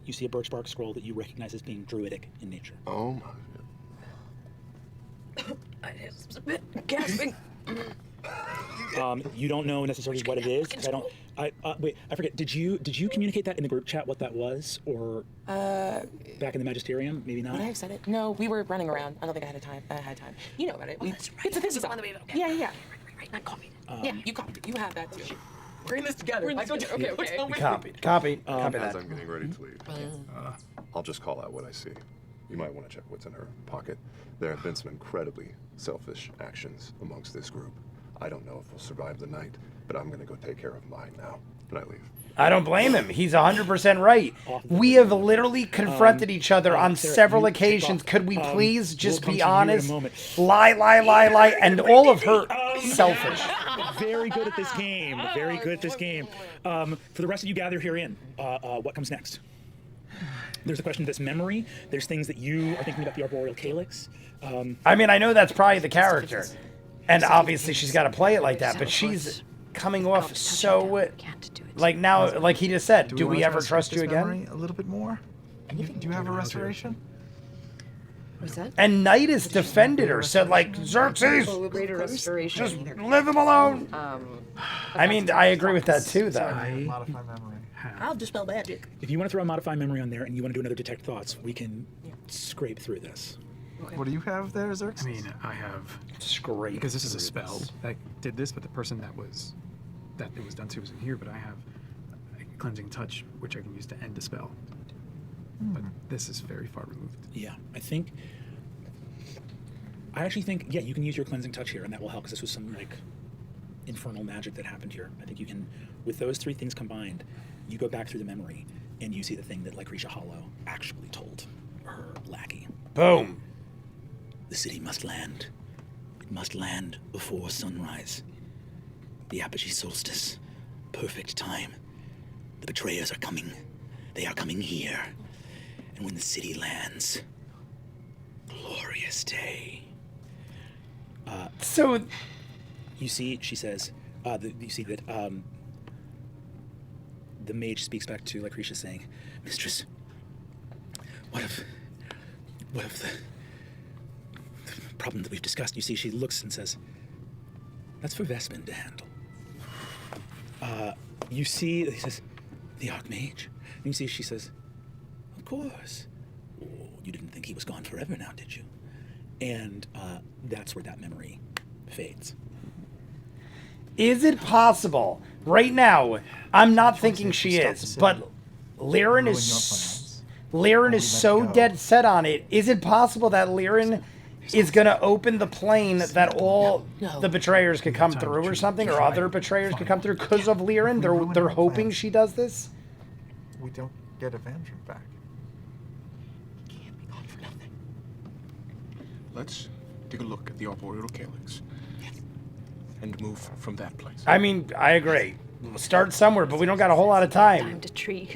You see a birch bark scroll that you recognize as being druidic in nature. Oh my. I was a bit gasping. You don't know necessarily what it is. 'Cause wait, I forget. Did you communicate that in the group chat what that was, or back in the Magisterium? Maybe not. Would I have said it? No, we were running around. I don't think I had time. You know about it. That's right. It's a physical. On the way. Okay. Yeah. Right. Not copied. Yeah, you copied it. You have that too. We're in this together. We're in this together. Okay. Copy As that. I'm getting ready to leave, I'll just call out what I see. You might want to check what's in her pocket. There have been some incredibly selfish actions amongst this group. I don't know if we'll survive the night, but I'm going to go take care of mine now. And I leave. I don't blame him. He's 100% right. We have literally confronted each other on Sarah, several you occasions. kick off. Could we please just we'll be come to you in a honest? moment. Lie, and all of her selfish. Very good at this game. Very good at this game. For the rest of you gather herein, what comes next? There's a question of this memory. There's things that you are thinking about the Arboreal Calyx. I mean, I know that's probably the character. And obviously she's got to play it like that, but she's coming off so... Like now, like he just said, do we wanna ever try to trust skip you this again? memory a little bit more? Do you have a restoration? What's that? And Nidus defended her, said like, Xerxes, Oh, greater restoration. just leave him alone. I mean, I agree with that too, though. Modify memory. I'll dispel magic. If you want to throw a modify memory on there and you want to do another detect thoughts, we can scrape through this. What do you have there, Xerxes? I mean, I have, Scrape. because this is a spell that did this, but the person that was that it was done to was in here, but I have a cleansing touch, which I can use to end a spell. But this is very far removed. Yeah, I actually think, yeah, you can use your cleansing touch here, and that will help, because this was some, like, infernal magic that happened here. I think you can, with those three things combined, you go back through the memory, and you see the thing that Lycretia Hollow actually told her lackey. Boom. The city must land. It must land before sunrise. The Apogee solstice. Perfect time. The betrayers are coming. They are coming here. And when the city lands, glorious day. So You see, she says, you see that the mage speaks back to Lycretia saying, Mistress, what of the problem that we've discussed? You see, she looks and says, that's for Vespin to handle. You see, he says, the Archmage. And you see, she says, of course. Oh, you didn't think he was gone forever now, did you? And that's where that memory fades. is it possible right now? I'm not thinking she is, but Liren is so dead set on it. Is it possible that Liren is gonna open the plane that all the betrayers could come through, or something, or other betrayers could come through because of Liren? They're hoping she does this. We don't get Evandrin back. Can't be gone for nothing. Let's take a look at the arboreal calyx and move from that place. I mean, I agree. We'll start somewhere, but we don't got a whole lot of time. Time to tree.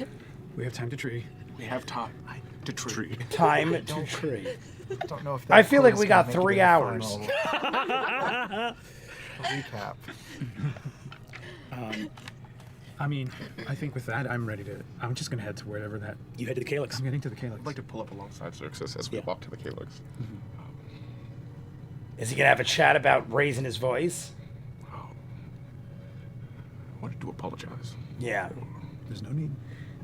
We have time to tree. We have time to tree. Time to tree. Don't know if I that feel like clue we is gonna got make it 3 in the hours. final recap. I mean, I think with that, I'm ready to. I'm just gonna head to wherever that. You head to the Calyx. I'm getting to the Calyx. I'd like to pull up alongside Xerxes as we Yeah. walk to the calyx. Is he gonna have a chat about raising his voice? I wanted to apologize. Yeah. There's no need.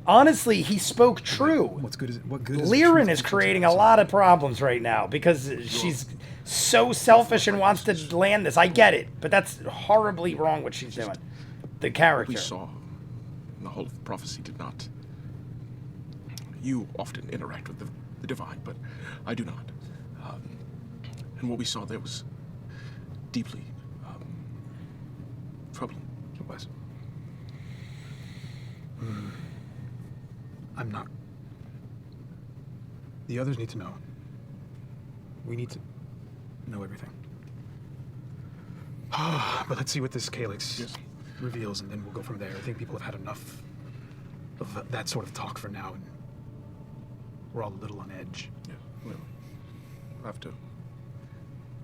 Honestly, he spoke true. What's good is what good is Liren is creating a lot of problems right now because she's so selfish and wants to land this. I get it, but that's horribly wrong what she's doing. The What character. we saw in the Hall of Prophecy did not. You often interact with the divine, but I do not. And what we saw there was deeply troubling. It was. I'm not. The others need to know. We need to know everything. But let's see what this Calyx reveals, and then we'll go from there. I think people have had enough of that sort of talk for now, and we're all a little on edge. Yeah, well, I'll have to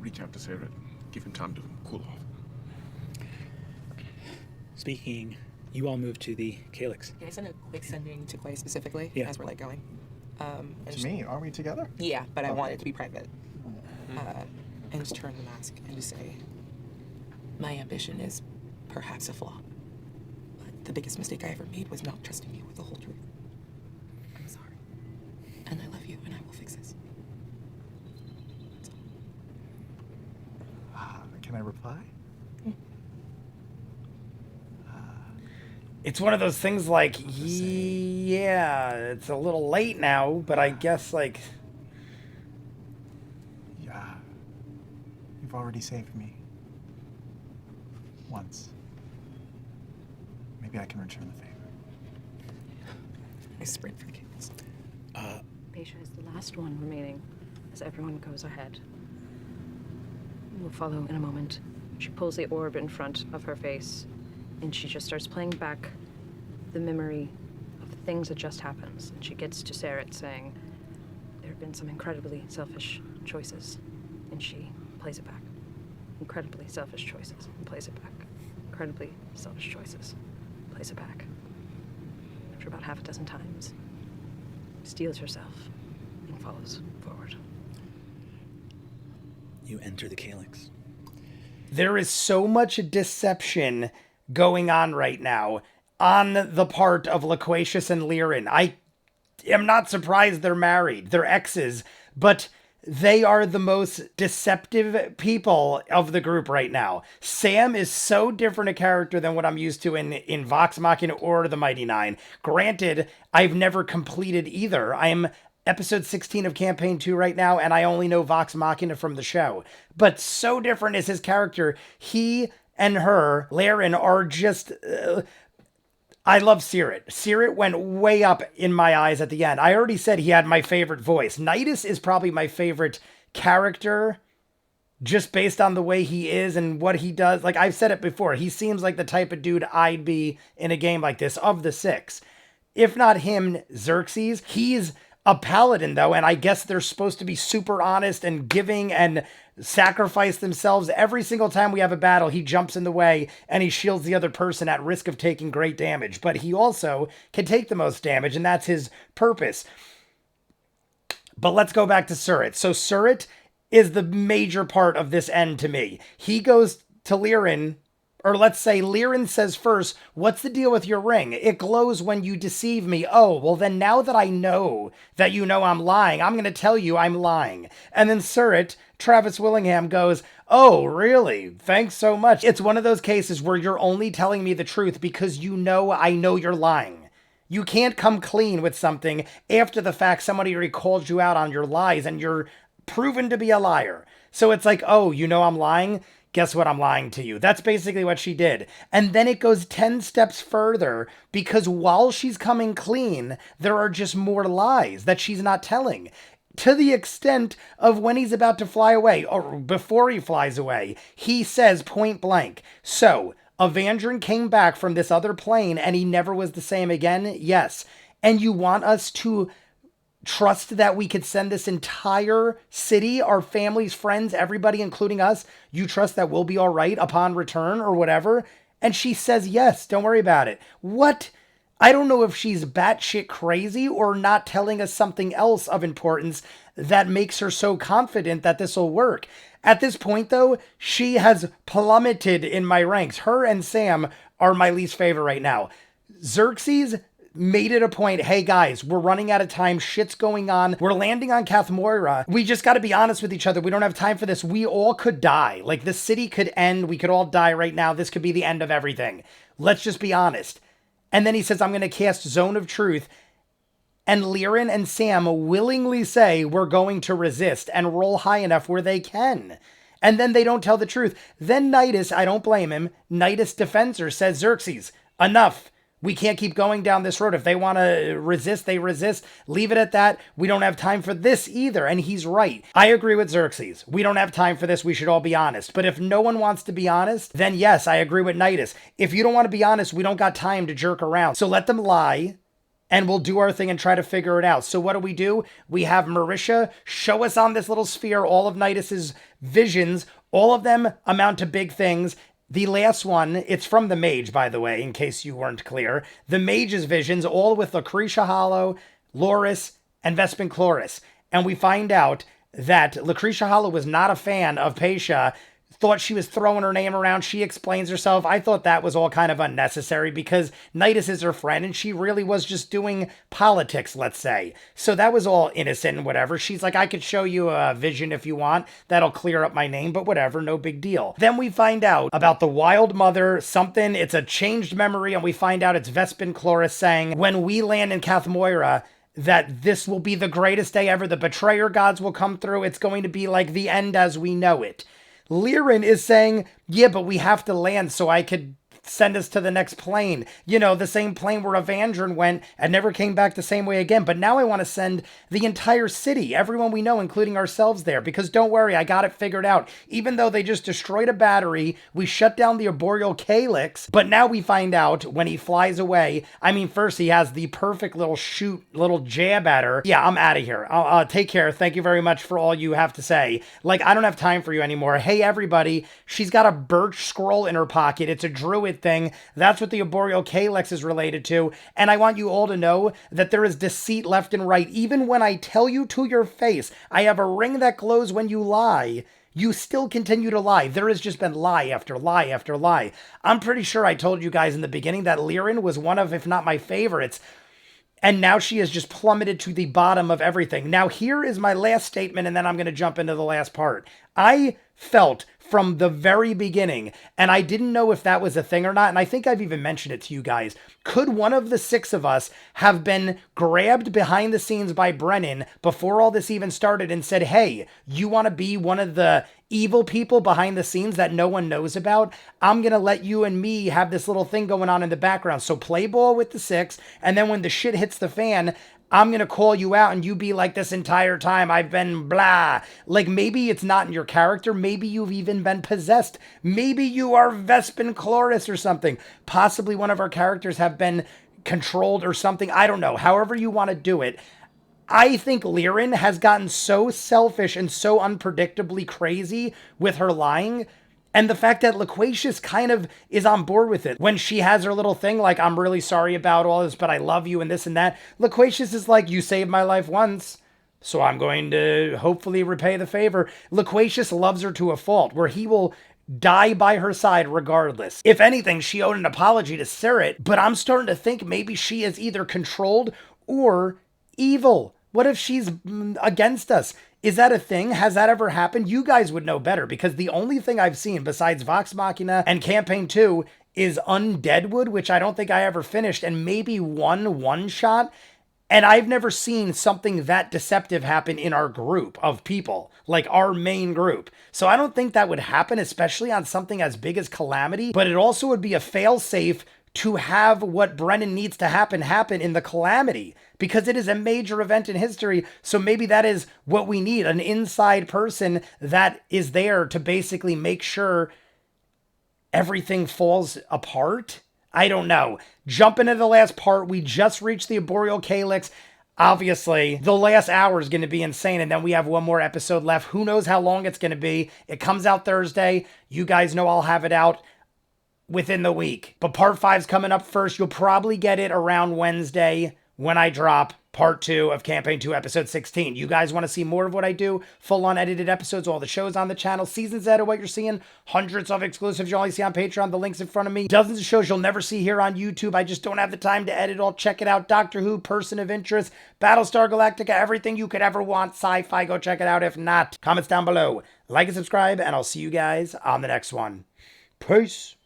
reach out to Sarah and give him time to cool off. Speaking, you all move to the Calyx. Can I send a quick sending to Clay specifically Yeah. as we're like going? And To just- me, are we together? Yeah, but I Okay. want it to be private. And just turn the mask and just say, my ambition is perhaps a flaw. But the biggest mistake I ever made was not trusting you with the whole truth. I'm sorry. And I love you, and I will fix this. That's all. Can I reply? It's one of those things like, yeah, it's a little late now, but I guess, like, Yeah. You've already saved me. Once. Maybe I can return the favor. I sprint for the kids. Beisha is the last one remaining as everyone goes ahead. We'll follow in a moment. She pulls the orb in front of her face, and she just starts playing back the memory of the things that just happened. And she gets to Sarah saying, there have been some incredibly selfish choices, and she plays it back. Incredibly selfish choices, and plays it back. Incredibly selfish choices, plays it back. After about half a dozen times, steels herself and follows forward. You enter the Calyx. there is so much deception going on right now on the part of Loquacious and Liren. I am not surprised they're married. They're exes, but they are the most deceptive people of the group right now. Sam is so different a character than what I'm used to in Vox Machina or the Mighty Nine. Granted, I've never completed either. I am episode 16 of campaign 2 right now, and I only know Vox Machina from the show. But so different is his character. He and her, Laren, are just... I love Sirit. Sirit went way up in my eyes at the end. I already said he had my favorite voice. Nidus is probably my favorite character just based on the way he is and what he does. Like I've said it before, he seems like the type of dude I'd be in a game like this of the 6. If not him, Xerxes. He's a paladin though, and I guess they're supposed to be super honest and giving and sacrifice themselves. Every single time we have a battle, he jumps in the way and he shields the other person at risk of taking great damage. But he also can take the most damage, and that's his purpose. But let's go back to Surit. So Surit is the major part of this end to me. He goes to Liren, or let's say Liren says first, what's the deal with your ring? It glows when you deceive me. Oh, well then now that I know that you know I'm lying, I'm going to tell you I'm lying. And then Surit, Travis Willingham, goes, oh, really? Thanks so much. It's one of those cases where you're only telling me the truth because you know I know you're lying. You can't come clean with something after the fact somebody already called you out on your lies and you're proven to be a liar. So it's like, oh, you know I'm lying? Guess what? I'm lying to you. That's basically what she did. And then it goes 10 steps further because while she's coming clean, there are just more lies that she's not telling. To the extent of when he's about to fly away, or before he flies away, he says point blank, so Evandrin came back from this other plane and he never was the same again? Yes. And you want us to trust that we could send this entire city, our families, friends, everybody, including us, you trust that we'll be all right upon return or whatever? And she says, yes, don't worry about it. What? I don't know if she's batshit crazy or not telling us something else of importance that makes her so confident that this will work. At this point, though, she has plummeted in my ranks. Her and Sam are my least favorite right now. Xerxes made it a point, hey guys, we're running out of time, shit's going on, we're landing on Kath Moira, we just got to be honest with each other, we don't have time for this, we all could die, like the city could end, we could all die right now, this could be the end of everything, let's just be honest. And then he says, I'm going to cast Zone of Truth, and Liren and Sam willingly say we're going to resist and roll high enough where they can. And then they don't tell the truth. Then Nidus, I don't blame him, Nidus defends her, says, Xerxes, enough. We can't keep going down this road. If they want to resist, they resist. Leave it at that. We don't have time for this either. And he's right. I agree with Xerxes. We don't have time for this. We should all be honest. But if no one wants to be honest, then yes, I agree with Nidus. If you don't want to be honest, we don't got time to jerk around. So let them lie and we'll do our thing and try to figure it out. So what do? We have Marisha show us on this little sphere all of Nidus's visions. All of them amount to big things. The last one, it's from the Mage, by the way, in case you weren't clear. The Mage's visions, all with Lucretia Hollow, Loris, and Vespin Chloris. And we find out that Lucretia Hollow was not a fan of Paisha, thought she was throwing her name around. She explains herself. I thought that was all kind of unnecessary because Nidus is her friend and she really was just doing politics, let's say. So that was all innocent and whatever. She's like, I could show you a vision if you want. That'll clear up my name, but whatever, no big deal. Then we find out about the Wild Mother, something, it's a changed memory, and we find out it's Vespin Chloris saying, when we land in Kath Moira, that this will be the greatest day ever. The betrayer gods will come through. It's going to be like the end as we know it. Liren is saying, yeah, but we have to land so I could send us to the next plane. You know, the same plane where Evandrin went and never came back the same way again. But now I want to send the entire city, everyone we know, including ourselves there. Because don't worry, I got it figured out. Even though they just destroyed a battery, we shut down the arboreal calyx. But now we find out when he flies away, I mean, first he has the perfect little little jab at her. Yeah, I'm out of here. I'll take care. Thank you very much for all you have to say. Like, I don't have time for you anymore. Hey, everybody, she's got a birch scroll in her pocket. It's a druid thing. That's what the arboreal calyx is related to. And I want you all to know that there is deceit left and right. Even when I tell you to your face, I have a ring that glows when you lie, you still continue to lie. There has just been lie after lie after lie. I'm pretty sure I told you guys in the beginning that Liren was one of, if not my favorites. And now she has just plummeted to the bottom of everything. Now, here is my last statement, and then I'm going to jump into the last part. I felt from the very beginning, and I didn't know if that was a thing or not, and I think I've even mentioned it to you guys. Could one of the 6 of us have been grabbed behind the scenes by Brennan before all this even started and said, hey, you want to be one of the evil people behind the scenes that no one knows about? I'm going to let you and me have this little thing going on in the background. So play ball with the 6, and then when the shit hits the fan, I'm going to call you out and you be like, this entire time I've been blah. Like, maybe it's not in your character. Maybe you've even been possessed. Maybe you are Vespin Chloris or something. Possibly one of our characters have been controlled or something. I don't know. However you want to do it. I think Liren has gotten so selfish and so unpredictably crazy with her lying. And the fact that Loquacious kind of is on board with it. When she has her little thing like, I'm really sorry about all this, but I love you and this and that. Loquacious is like, you saved my life once, so I'm going to hopefully repay the favor. Loquacious loves her to a fault, where he will die by her side regardless. If anything, she owed an apology to Sirit, but I'm starting to think maybe she is either controlled or evil. What if she's against us? Is that a thing? Has that ever happened? You guys would know better, because the only thing I've seen besides Vox Machina and Campaign 2 is Undeadwood, which I don't think I ever finished, and maybe one shot. And I've never seen something that deceptive happen in our group of people, like our main group. So I don't think that would happen, especially on something as big as Calamity, but it also would be a fail-safe to have what Brennan needs to happen in the Calamity, because it is a major event in history. So maybe that is what we need, an inside person that is there to basically make sure everything falls apart. I don't know. Jump into the last part. We just reached the Arboreal Calyx. Obviously, the last hour is going to be insane, and then we have one more episode left. Who knows how long it's going to be? It comes out Thursday. You guys know I'll have it out within the week. But part 5's coming up first. You'll probably get it around Wednesday when I drop part 2 of Campaign 2, episode 16. You guys want to see more of what I do? Full unedited episodes, all the shows on the channel, seasons out of what you're seeing, hundreds of exclusives you only see on Patreon, the link's in front of me, dozens of shows you'll never see here on YouTube. I just don't have the time to edit all. Check it out. Doctor Who, Person of Interest, Battlestar Galactica, everything you could ever want, sci-fi, go check it out. If not, comments down below. Like and subscribe, and I'll see you guys on the next one. Peace.